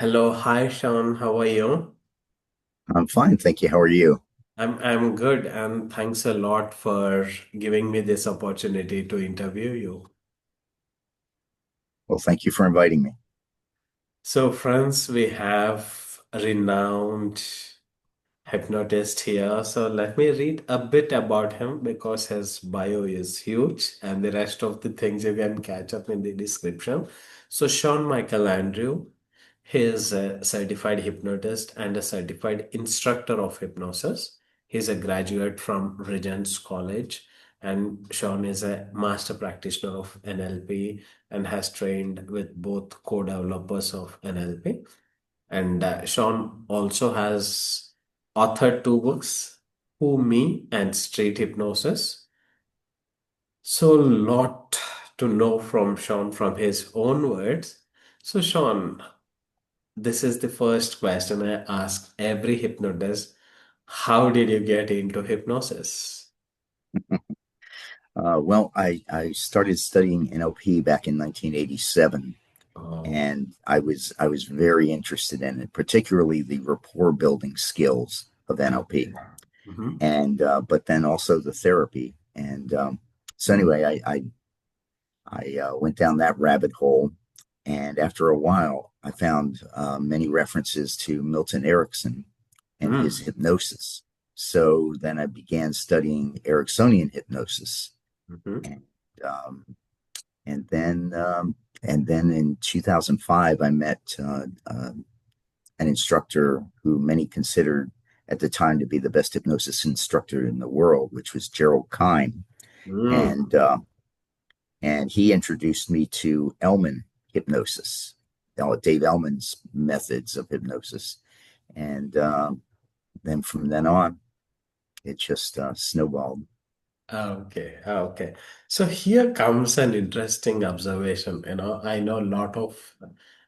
Hello, hi Sean, how are you? I'm fine, thank you. How are you? I'm good, and thanks a lot for giving me this opportunity to interview you. Well, thank you for inviting me. So, friends, we have a renowned hypnotist here. So let me read a bit about him because his bio is huge, and the rest of the things you can catch up in the description. So Sean Michael Andrew, he is a certified hypnotist and a certified instructor of hypnosis. He's a graduate from Regents College, and Sean is a master practitioner of NLP and has trained with both co-developers of NLP. And Sean also has authored two books, Who Me and Street Hypnosis. So, lot to know from Sean from his own words. So, Sean, this is the first question I ask every hypnotist. How did you get into hypnosis? I started studying NLP back in 1987, Oh, and I was very interested in it, particularly the rapport building skills of NLP, okay. Mhm. and but then also the therapy. And so anyway, I went down that rabbit hole, and after a while, I found many references to Milton Erickson and his Mm. hypnosis. So then I began studying Ericksonian hypnosis, Mhm. and um, and then in 2005 I met an instructor who many considered at the time to be the best hypnosis instructor in the world, which was Gerald Kine, and Mm. uh, and he introduced me to Elman hypnosis, Dave Elman's methods of hypnosis, and then from then on it just snowballed. Okay, okay. So here comes an interesting observation. I know a lot of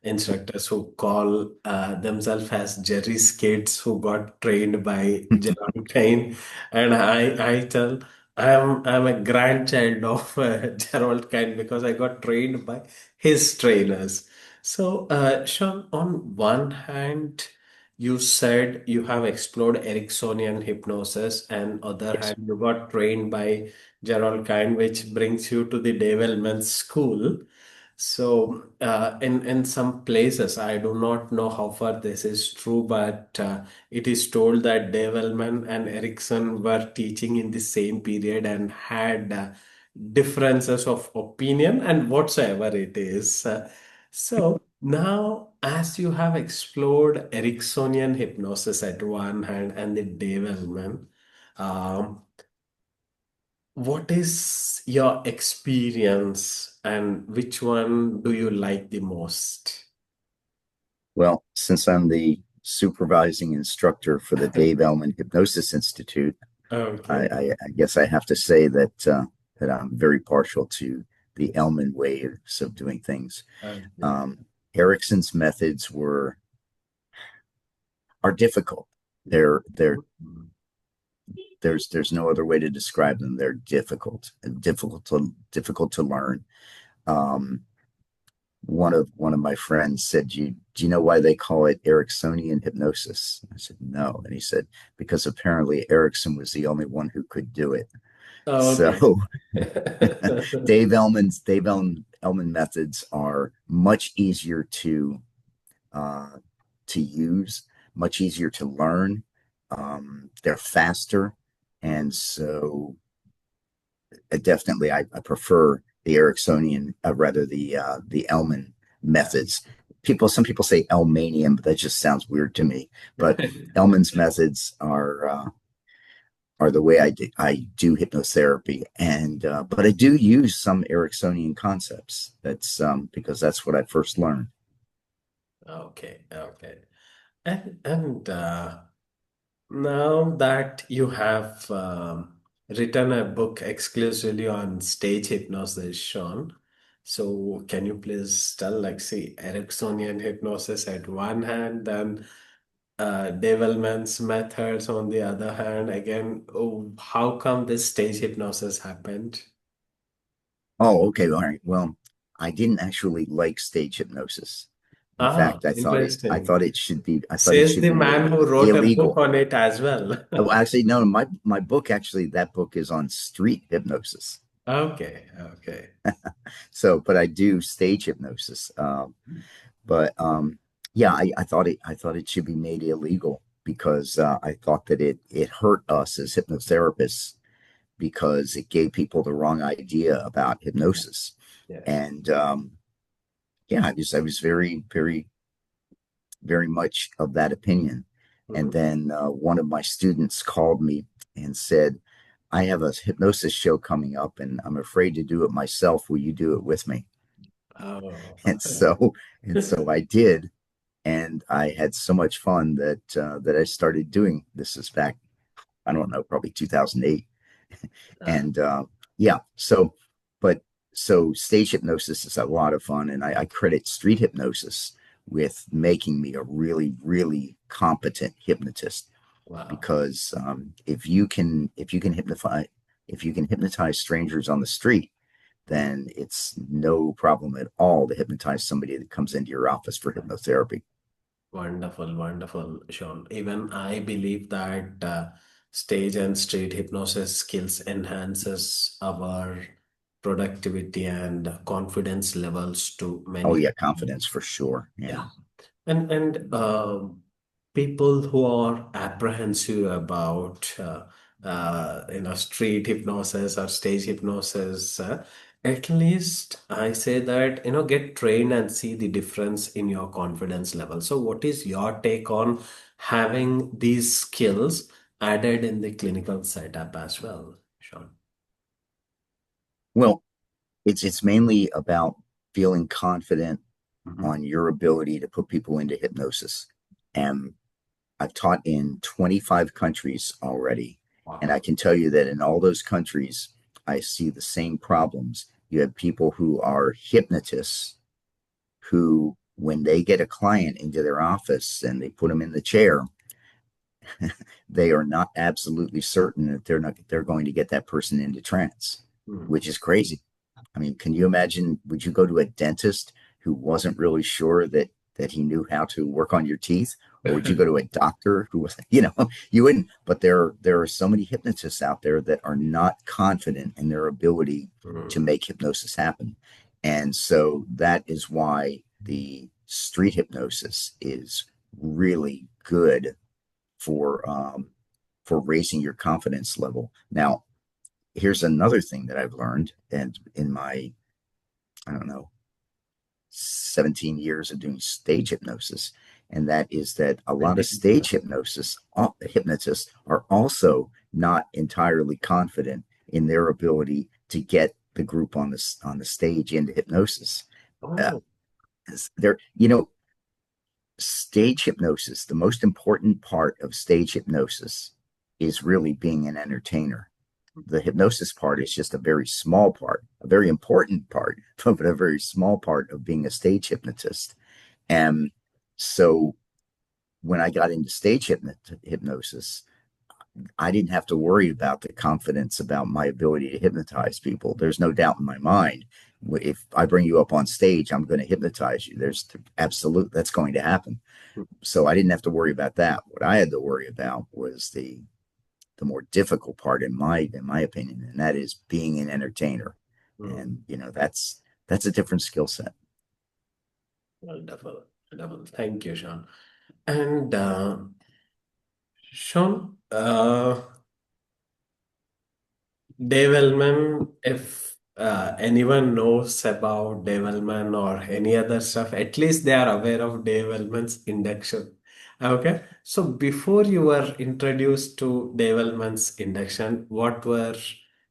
instructors who call themselves as Jerry's kids who got trained by Gerard Kane, and I tell I'm a grandchild of Gerald Kane because I got trained by his trainers. So, Sean, on one hand, you said you have explored Ericksonian hypnosis, and other Yes. hand, you got trained by Gerald Kind, which brings you to the Development School. So, in some places, I do not know how far this is true, but it is told that Development and Erickson were teaching in the same period and had differences of opinion and whatsoever it is. So now, as you have explored Ericksonian hypnosis at one hand and the Development, um, what is your experience and which one do you like the most? Well, since I'm the supervising instructor for the Dave Elman Hypnosis Institute, Okay. I guess I have to say that I'm very partial to the Elman ways of doing things. Okay. Um, Erickson's methods are difficult. They're there's no other way to describe them. They're difficult to learn. Um, one of my friends said, do you know why they call it Ericksonian hypnosis? I said, no. And he said, because apparently Erickson was the only one who could do it. Okay. So Elman methods are much easier uh, to use, much easier to learn. They're faster, and so definitely I prefer the Ericksonian, rather the Elman methods. Some people say Elmanian, but that just sounds weird to me. But Elman's methods are the way I do hypnotherapy, and but I do use some Ericksonian concepts. That's because that's what I first learned. Okay. Okay. And now that you have written a book exclusively on stage hypnosis, Sean, so can you please tell, like, see, Ericksonian hypnosis at one hand, then Devilman's methods on the other hand, again, oh, how come this stage hypnosis happened? Oh, okay, all right. Well, I didn't actually like stage hypnosis. In Ah, fact, I interesting. thought it should be I thought it Says should the be made man who wrote a book illegal. on it as well. Oh, actually, no, my book actually that book is on street hypnosis. Okay, okay. So, but I do stage hypnosis. But yeah, I thought it should be made illegal because I thought that it hurt us as hypnotherapists because it gave people the wrong idea about hypnosis. Yes. And yeah, I was very much of that opinion. And Mhm. then one of my students called me and said, "I have a hypnosis show coming up, and I'm afraid to do it myself. Will you do it with me?" Oh. And so I did, and I had so much fun that I started doing this. Is back, I don't know, probably 2008. Ah, And yeah, so but so stage hypnosis is a lot of fun, and I credit street hypnosis with making me a really competent hypnotist wow. because if you can hypnotize strangers on the street, Mm. then it's no problem at all to hypnotize somebody that comes into your office for hypnotherapy. Wonderful, wonderful, Sean. Even I believe that stage and street hypnosis skills enhances our productivity and confidence levels to Oh many. yeah, confidence for sure. Yeah. Yeah. And people who are apprehensive about street hypnosis or stage hypnosis, at least I say that get trained and see the difference in your confidence level. So, what is your take on having these skills added in the clinical setup as well, Sean? Well, it's mainly about feeling confident Mhm. on your ability to put people into hypnosis. And I've taught in 25 countries already. And I Wow. can tell you that in all those countries, I see the same problems. You have people who are hypnotists who, when they get a client into their office and they put them in the chair, they are not absolutely certain that they're going to get that person into trance, which Mhm. is crazy. I mean, can you imagine? Would you go to a dentist who wasn't really sure that he knew how to work on your teeth, or would you go to a doctor who was, you wouldn't? But there are so many hypnotists out there that are not confident in their ability to Mhm. make hypnosis happen, and so that is why the street hypnosis is really good for um, for raising your confidence level. Now, here's another thing that I've learned, and in my I don't know 17 years of doing stage hypnosis, and that is that a lot of stage hypnotists are also not entirely confident in their ability to get the group on the stage into hypnosis. Uh, Oh. there, stage hypnosis, the most important part of stage hypnosis is really being an entertainer. The hypnosis part is just a very small part, a very important part, but a very small part of being a stage hypnotist. And so when I got into hypnosis, I didn't have to worry about the confidence about my ability to hypnotize people. There's no doubt in my mind. If I bring you up on stage, I'm going to hypnotize you. There's absolute that's going to happen. So I didn't have to worry about that. What I had to worry about was the more difficult part in my opinion, and that is being an entertainer. Mm. And that's a different skill set. Wonderful. Wonderful. Thank you, Sean. And Sean, Dave Elman, if anyone knows about Dave Elman or any other stuff, at least they are aware of Dave Elman's induction. Okay. So before you were introduced to Dave Elman's induction, what were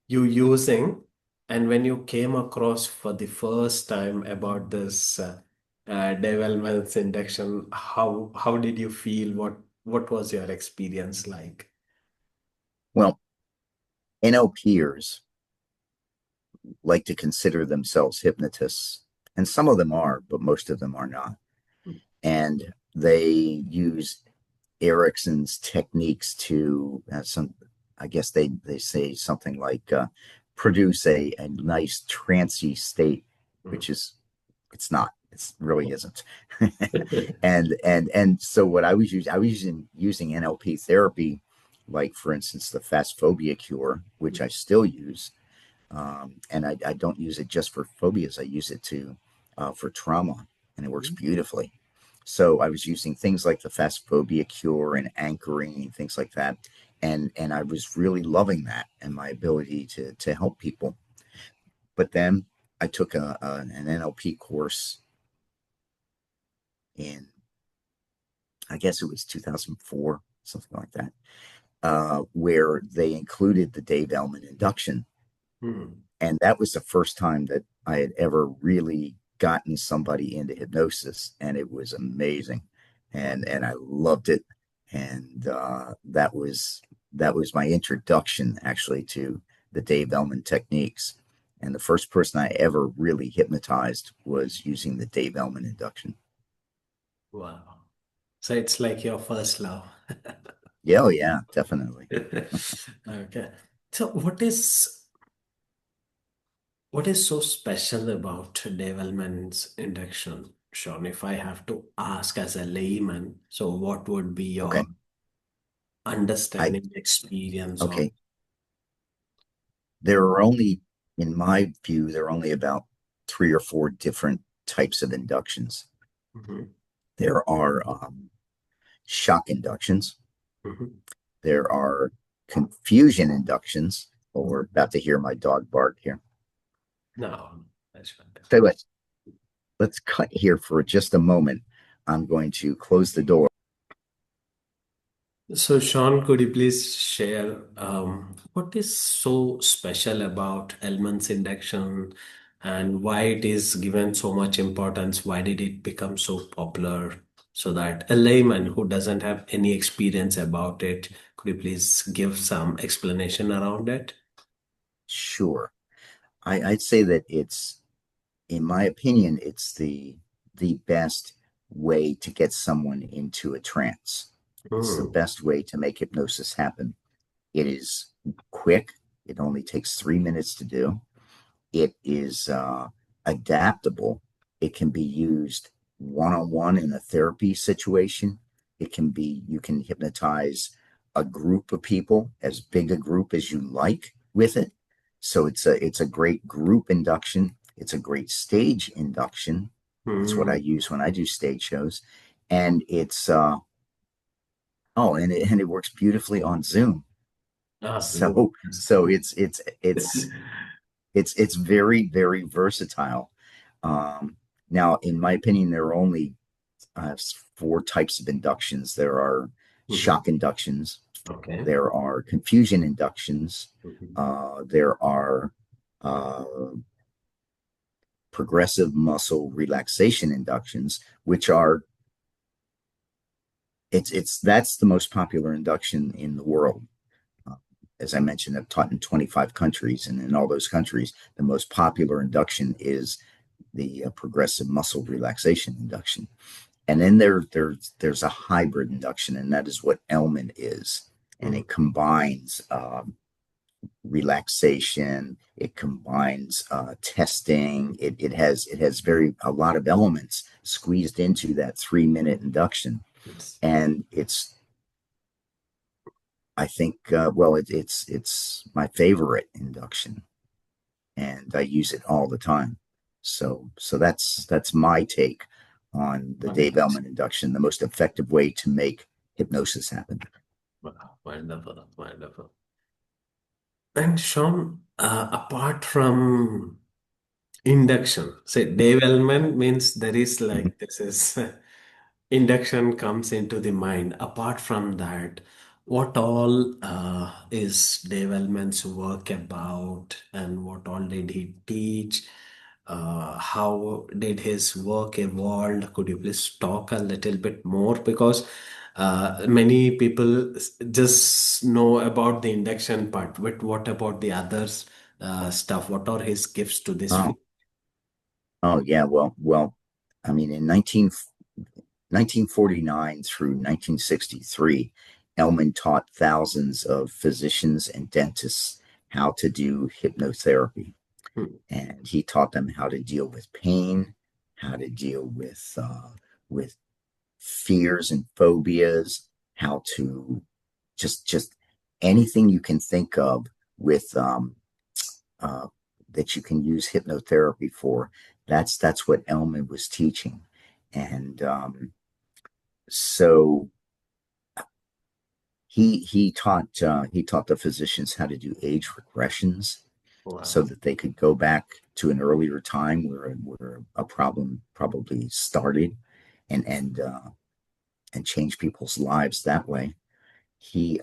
you using? And when you came across for the first time about this Dave Elman's induction, how did you feel? What was your experience like? Well, NLPers like to consider themselves hypnotists, and some of them are, but most of them are not. And they use Erickson's techniques to I guess they say something like produce a nice trancy state, Mm. which is it's not. It really isn't. And so what I was using NLP therapy, like for instance the fast phobia cure, which I still use, and I don't use it just for phobias. I use it to for trauma, and it works beautifully. So I was using things like the fast phobia cure and anchoring and things like that, and I was really loving that and my ability to help people. But then I took an NLP course in, I guess it was 2004, something like that, where they included the Dave Elman induction. Hmm. And that was the first time that I had ever really gotten somebody into hypnosis, and it was amazing, and I loved it. And that was my introduction actually to the Dave Elman techniques. And the first person I ever really hypnotized was using the Dave Elman induction. Wow. So it's like your first love. Yeah, oh yeah, definitely. Okay. So what is so special about development's induction, Sean? If I have to ask as a layman, so what would be your Okay, I understanding experience on? okay. There are only, in my view, there are only about three or four different types of inductions. Mhm, There are shock inductions. mhm. There are confusion inductions. Oh, we're about to hear my dog bark here. No, that's Tell you wonderful. what, let's cut here for just a moment. I'm going to close the door. So, Sean, could you please share what is so special about Elman's induction and why it is given so much importance? Why did it become so popular? So that a layman who doesn't have any experience about it, could you please give some explanation around it? Sure. I'd say that it's, in my opinion, it's the best way to get someone into a trance. It's the Hmm. best way to make hypnosis happen. It is quick. It only takes 3 minutes to do. It is adaptable. It can be used one on one in a therapy situation. It can be, you can hypnotize a group of people, as big a group as you like with it. So it's a great group induction. It's a great stage induction. That's what I Hmm. use when I do stage shows. And it's, and it works beautifully on Zoom. Ah, Zoom. So, so it's very, very versatile. Um, Now, in my opinion, there are only four types of inductions. There are Mhm. shock inductions, Okay. there are confusion inductions, Mhm. there are uh, progressive muscle relaxation inductions, which are, it's that's the most popular induction in the world. Uh, as I mentioned, I've taught in 25 countries, and in all those countries, the most popular induction is the progressive muscle relaxation induction. And then there's a hybrid induction, and that is what Elman is. And Mhm. it combines relaxation, it combines testing. It has very a lot of elements squeezed into that 3 minute induction, Yes. and it's, I think it's my favorite induction, and I use it all the time. So that's my take on the Dave Wonderful. Elman induction, the most effective way to make hypnosis happen. Wow, wonderful, wonderful. And Sean, apart from induction, say development means there is Mhm. like this is induction comes into the mind. Apart from that, what all is development's work about, and what all did he teach? How did his work evolve? Could you please talk a little bit more? Because many people just know about the induction part, but what about the others stuff? What are his gifts to this field? Oh, oh yeah. Well, I mean, in 1949 through 1963, Elman taught thousands of physicians and dentists how to do hypnotherapy. Hmm. And he taught them how to deal with pain, how to deal with fears and phobias, how to just anything you can think of with uh, that you can use hypnotherapy for. That's what Elman was teaching, and so he taught the physicians how to do age regressions so Wow. that they could go back to an earlier time where a problem probably started and and change people's lives that way. He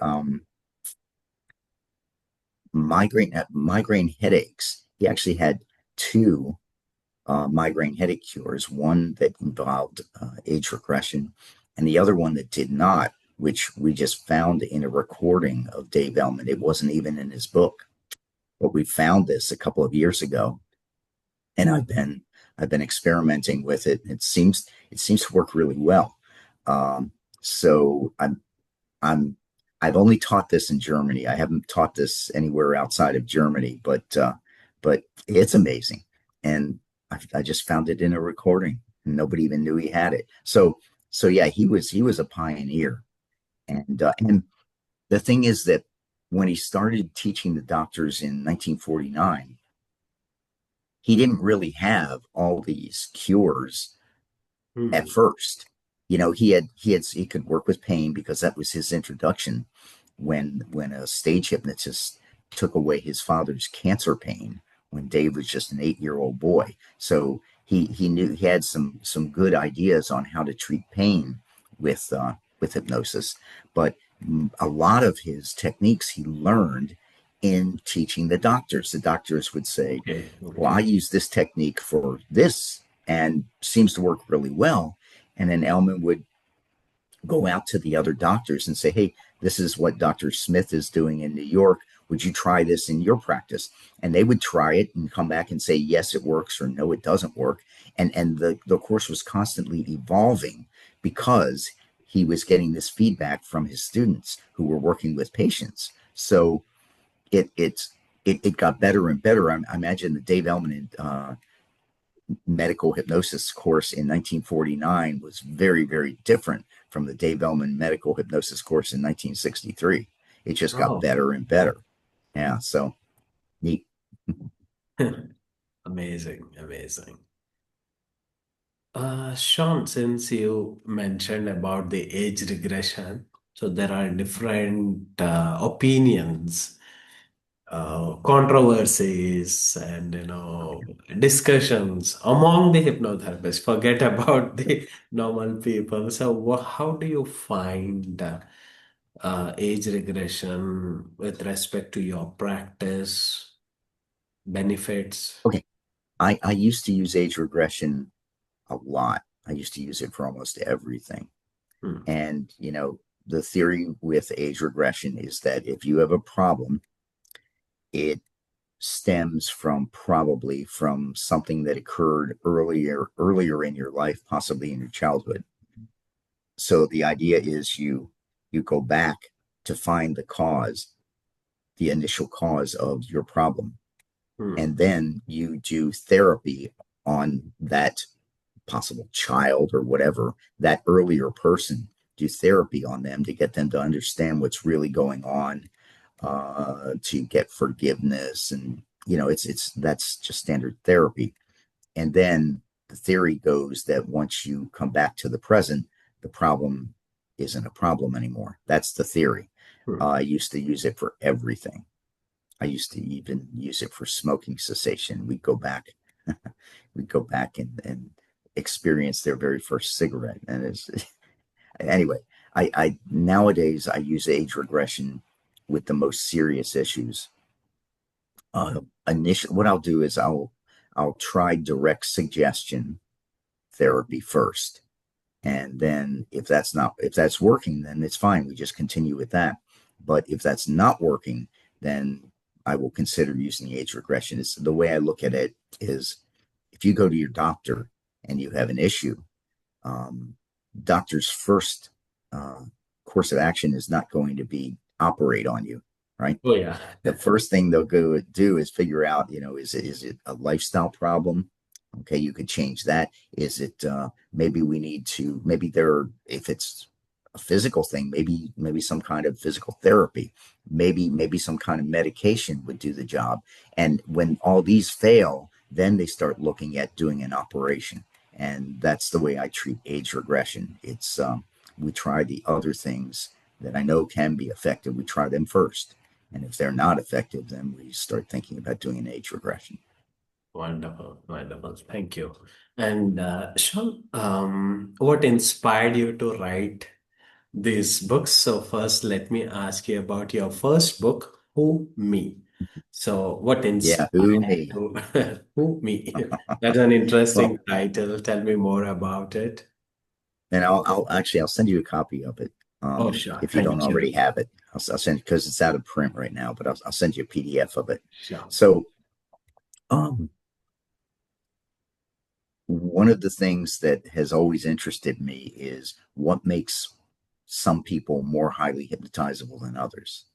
migraine headaches. He actually had two migraine headache cures, one that involved age regression, and the other one that did not, which we just found in a recording of Dave Elman. It wasn't even in his book, but we found this a couple of years ago, and I've been experimenting with it. It seems to work really well. Um, so I'm I've only taught this in Germany. I haven't taught this anywhere outside of Germany, but it's amazing. And I just found it in a recording. And nobody even knew he had it. So yeah, he was a pioneer. And the thing is that when he started teaching the doctors in 1949, he didn't really have all these cures at Hmm. first. You know, he could work with pain because that was his introduction when a stage hypnotist took away his father's cancer pain when Dave was just an 8-year old boy. So he knew he had some good ideas on how to treat pain with hypnosis, but a lot of his techniques he learned in teaching the doctors. The doctors would say, Okay. "Well, I Okay. use this technique for this and seems to work really well." And then Elman would go out to the other doctors and say, "Hey, this is what Dr. Smith is doing in New York. Would you try this in your practice?" And they would try it and come back and say, "Yes, it works," or "No, it doesn't work." And the course was constantly evolving because he was getting this feedback from his students who were working with patients. So it it's it got better and better. I imagine the Dave Elman medical hypnosis course in 1949 was very, very different from the Dave Elman medical hypnosis course in 1963. It just got Oh, better and better. Yeah, so neat. amazing, amazing. Sean, since you mentioned about the age regression, so there are different opinions, controversies, and discussions among the hypnotherapists. Forget about the normal people. So, how do you find age regression with respect to your practice benefits? Okay, I used to use age regression a lot. I used to use it for almost everything. Hmm. And, the theory with age regression is that if you have a problem, it stems from probably from something that occurred earlier in your life, possibly in your childhood. So the idea is you go back to find the cause, the initial cause of your problem, Hmm. and then you do therapy on that possible child or whatever, that earlier person. Do therapy on them to get them to understand what's really going on, to get forgiveness, and it's that's just standard therapy. And then the theory goes that once you come back to the present, the problem isn't a problem anymore. That's the theory. Hmm. I used to use it for everything. I used to even use it for smoking cessation. We'd go back and experience their very first cigarette. And it's anyway, I nowadays I use age regression with the most serious issues. What I'll do is I'll try direct suggestion therapy first. And then if that's working, then it's fine. We just continue with that. But if that's not working, then I will consider using age regression. It's the way I look at it is if you go to your doctor and you have an issue, um, doctor's first uh, course of action is not going to be operate on you, right? Oh, yeah. The first thing they'll go do is figure out, is it a lifestyle problem? Okay, you could change that. Is it maybe we need to maybe there if it's a physical thing, maybe some kind of physical therapy, maybe some kind of medication would do the job. And when all these fail, then they start looking at doing an operation. And that's the way I treat age regression. It's we try the other things that I know can be effective. We try them first, and if they're not effective, then we start thinking about doing an age regression. Wonderful, wonderful. Thank you. And Sean, what inspired you to write these books? So first, let me ask you about your first book, Who Me. So what Yeah, who inspired me? you to Who Me? That's an Well, interesting title. Tell me more about it. and I'll actually I'll send you a copy of it Oh, sure. if you don't Thank you. already have it. I'll send because it's out of print right now, but I'll send you a PDF of it. Sure. So, um, one of the things that has always interested me is what makes some people more highly hypnotizable than others.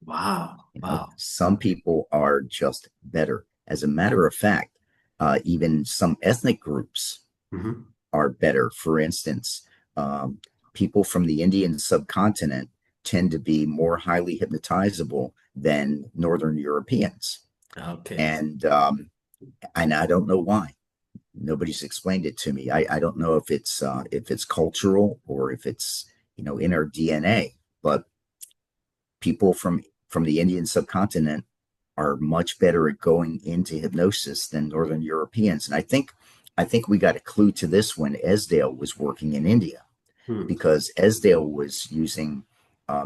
Wow. You know, Wow. some people are just better. As a matter of fact, even some ethnic groups Mhm. are better. For instance, um, people from the Indian subcontinent tend to be more highly hypnotizable than Northern Europeans, Okay. and and I don't know why. Nobody's explained it to me. I don't know if it's cultural or if it's in our DNA, but people from the Indian subcontinent are much better at going into hypnosis than Northern Europeans. And I think we got a clue to this when Esdale was working in India Hmm. because Esdale was using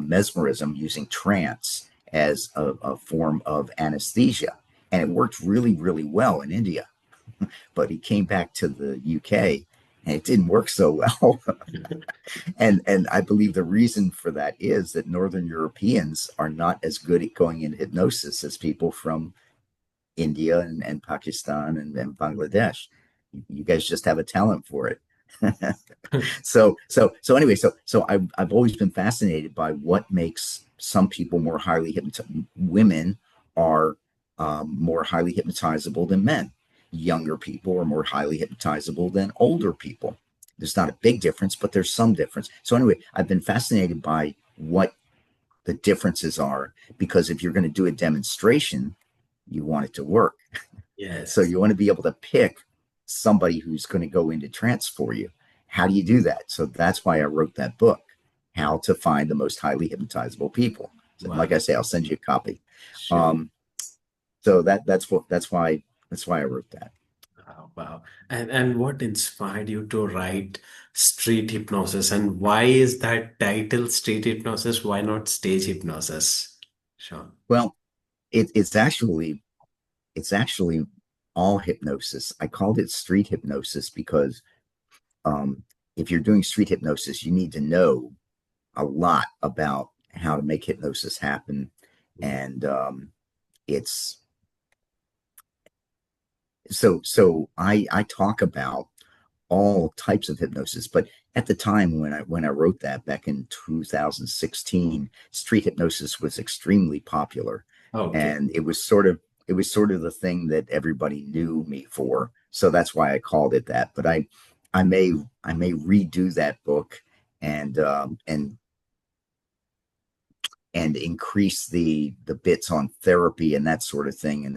mesmerism, using trance as a form of anesthesia. And it worked really, really well in India. But he came back to the UK and it didn't work so well. And I believe the reason for that is that Northern Europeans are not as good at going into hypnosis as people from India and Pakistan and Bangladesh. You guys just have a talent for it. So anyway, so I've always been fascinated by what makes some people more highly hypnotized. Women are more highly hypnotizable than men. Younger people are more highly hypnotizable than older people. There's not a big difference, but there's some difference. So anyway, I've been fascinated by what the differences are because if you're going to do a demonstration, you want it to work. So Yes. you want to be able to pick somebody who's going to go into trance for you. How do you do that? So that's why I wrote that book, How to Find the Most Highly Hypnotizable People. So, like Wow. I say, I'll send you a copy. Sure. Um, so that's why I wrote that. Wow, wow. And what inspired you to write Street Hypnosis? And why is that title Street Hypnosis? Why not Stage Hypnosis? Sure. Well, it's actually all hypnosis. I called it street hypnosis because um, if you're doing street hypnosis, you need to know a lot about how to make hypnosis happen, and it's so I talk about all types of hypnosis, but at the time when I wrote that back in 2016, street hypnosis was extremely popular, Okay. and it was sort of the thing that everybody knew me for. So that's why I called it that. But I may redo that book and increase the bits on therapy and that sort of thing and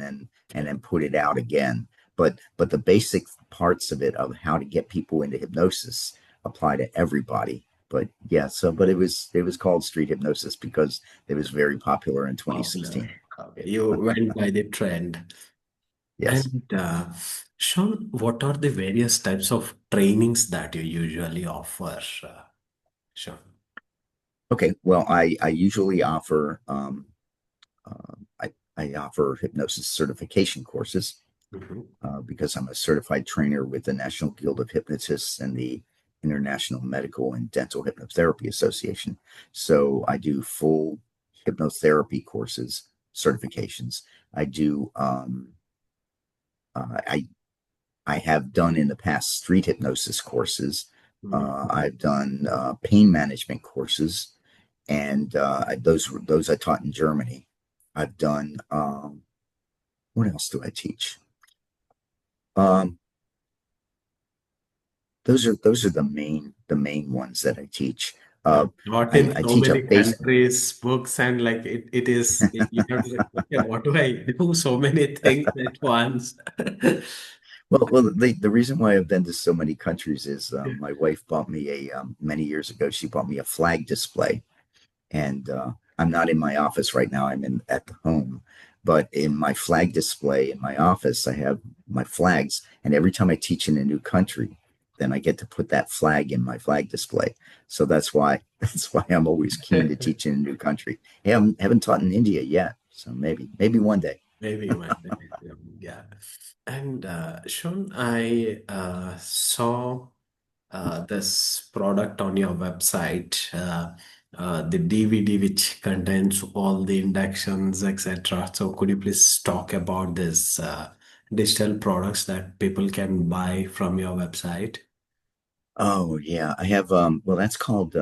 then put it out again, but the basic parts of it of how to get people into hypnosis apply to everybody. But yeah, but it was called street hypnosis because it was very popular in Popular. 2016. Okay. You went by the trend. Yes. And Sean, what are the various types of trainings that you usually offer? Sean. Okay, well, I usually offer I offer hypnosis certification courses Mhm. because I'm a certified trainer with the National Guild of Hypnotists and the International Medical and Dental Hypnotherapy Association. So I do full hypnotherapy courses, certifications. I do. I have done in the past street hypnosis courses. Mhm. I've done pain management courses, and those I taught in Germany. I've done. What else do I teach? those are the main ones that I teach. Yeah. Uh, Not I, in I so teach a many base. countries, books, and like you have to say, okay, what do I do? So many things at once. Well, the reason why I've been to so many countries is Yeah. my wife bought me many years ago. She bought me a flag display, and I'm not in my office right now. I'm in at the home, but in my flag display in my office, I have my flags, and every time I teach in a new country, then I get to put that flag in my flag display. So that's why that's why I'm always keen to teach in a new country. I haven't taught in India yet, so maybe one day. Maybe one day. Yeah. And Sean, I saw this product on your website, the DVD which contains all the inductions, etc. So could you please talk about this digital products that people can buy from your website? Oh yeah, I have well that's called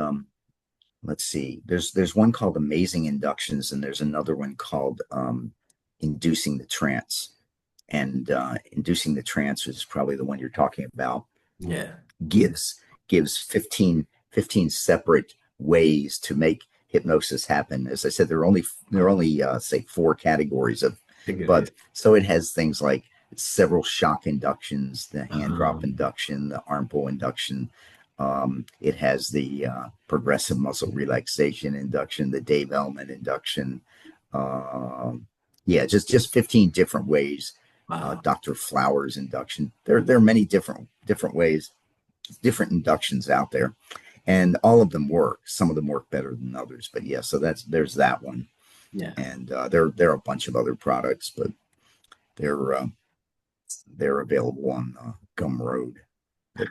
let's see. There's one called Amazing Inductions, and there's another one called Inducing the Trance. And Inducing the Trance is probably the one you're talking about. Yeah. Gives gives 15 separate ways to make hypnosis happen. As I said, there are only say four categories of, I get but it. so it has things like several shock inductions, the hand drop Um, induction, the arm pull induction. It has the progressive muscle relaxation induction, the Dave Elman induction. Um, yeah, just 15 different ways. wow. Dr. Flowers induction. There are many different ways, different inductions out there, and all of them work. Some of them work better than others, but yeah. So there's that one, Yeah. and there are a bunch of other products, but they're uh, they're available on Gumroad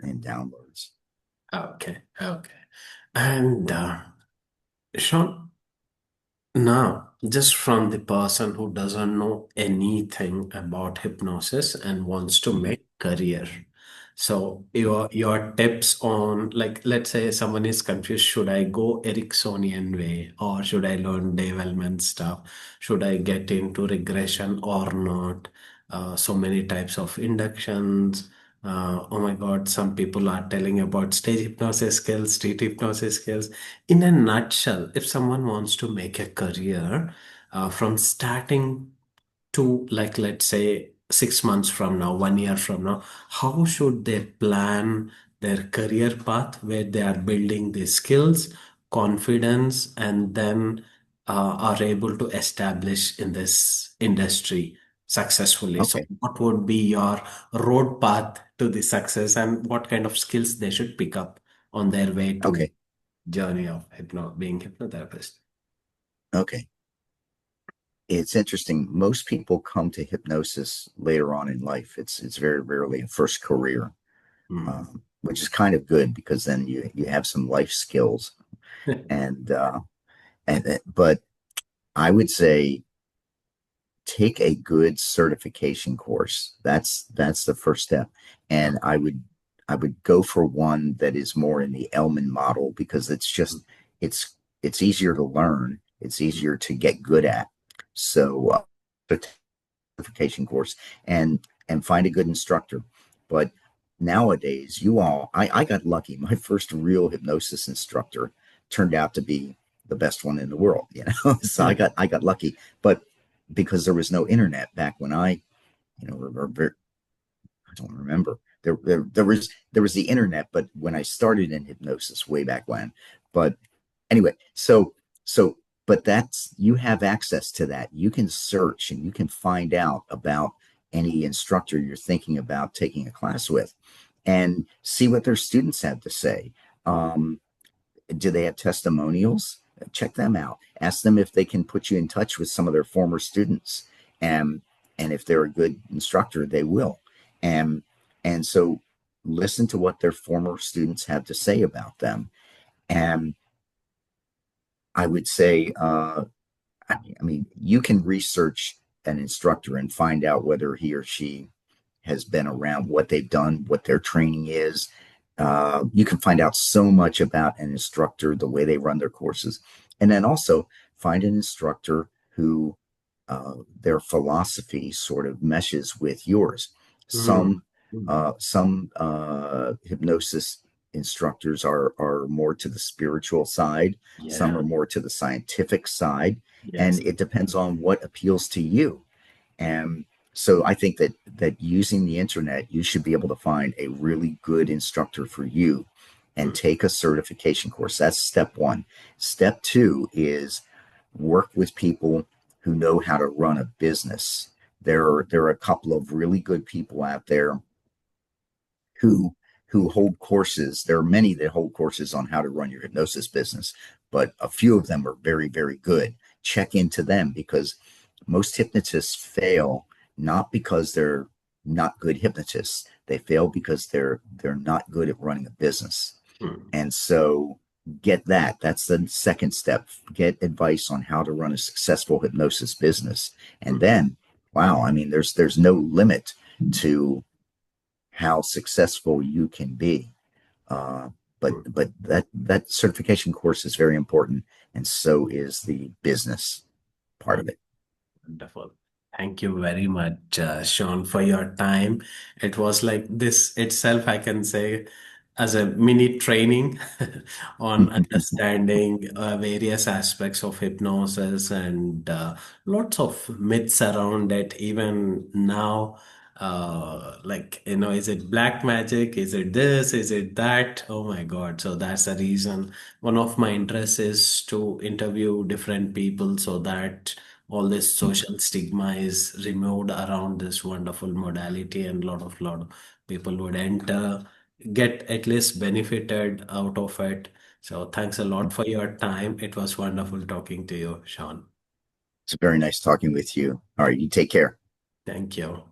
in downloads. Okay. Okay. And Sean, now, just from the person who doesn't know anything about hypnosis and wants to Mhm. make career. So your tips on, like, let's say someone is confused, should I go Ericksonian way or should I learn development stuff? Should I get into regression or not? So many types of inductions. Oh my God, some people are telling about stage hypnosis skills, street hypnosis skills. In a nutshell, if someone wants to make a career from starting to, like, let's say 6 months from now, 1 year from now, how should they plan their career path where they are building the skills, confidence, and then are able to establish in this industry successfully? So, Okay, what would be your road path to the success, and what kind of skills they should pick up on their way to okay, journey of being hypnotherapist? okay. It's interesting. Most people come to hypnosis later on in life. It's very rarely a first career, Hmm. which is kind of good because then you have some life skills and but I would say take a good certification course. That's the first step. And I would go for one that is more in the Elman model because it's easier to learn. It's easier to get good at. So certification course and find a good instructor. But nowadays, I got lucky. My first real hypnosis instructor turned out to be the best one in the world, you know. So I got lucky. But because there was no internet back when I don't remember. There was the internet, but when I started in hypnosis way back when. But anyway, so but that's you have access to that. You can search and you can find out about any instructor you're thinking about taking a class with and see what their students have to say. Um, do they have testimonials? Check them out. Ask them if they can put you in touch with some of their former students. And and if they're a good instructor, they will. And and so listen to what their former students have to say about them. And I would say, I mean, you can research an instructor and find out whether he or she has been around, what they've done, what their training is. You can find out so much about an instructor, the way they run their courses, and then also find an instructor who their philosophy sort of meshes with yours. Hmm. Some Mm. Some hypnosis instructors are more to the spiritual side. Some Yeah. are more to the scientific side, and Yes. it depends on what appeals to you. And so I think that using the internet, you should be able to find a really good instructor for you and Mm. take a certification course. That's step one. Step two is work with people who know how to run a business. There are a couple of really good people out there who who hold courses. There are many that hold courses on how to run your hypnosis business, but a few of them are very, very good. Check into them because most hypnotists fail not because they're not good hypnotists. They fail because they're not good at running a business. Mm. And so get that. That's the second step. Get advice on how to run a successful hypnosis business. And Mm. then, wow, I mean, there's no limit to how successful you can be. Uh, but Mm. that certification course is very important, and so is the business part of Mm. it. Wonderful. Thank you very much, Sean, for your time. It was like this itself, I can say, as a mini training on understanding various aspects of hypnosis and lots of myths around it. Even now, like, is it black magic? Is it this? Is it that? Oh my God. So that's the reason. One of my interests is to interview different people so that all this social stigma is removed around this wonderful modality, and lot of people would enter, get at least benefited out of it. So thanks a lot for your time. It was wonderful talking to you, Sean. It's very nice talking with you. All right, you take care. Thank you.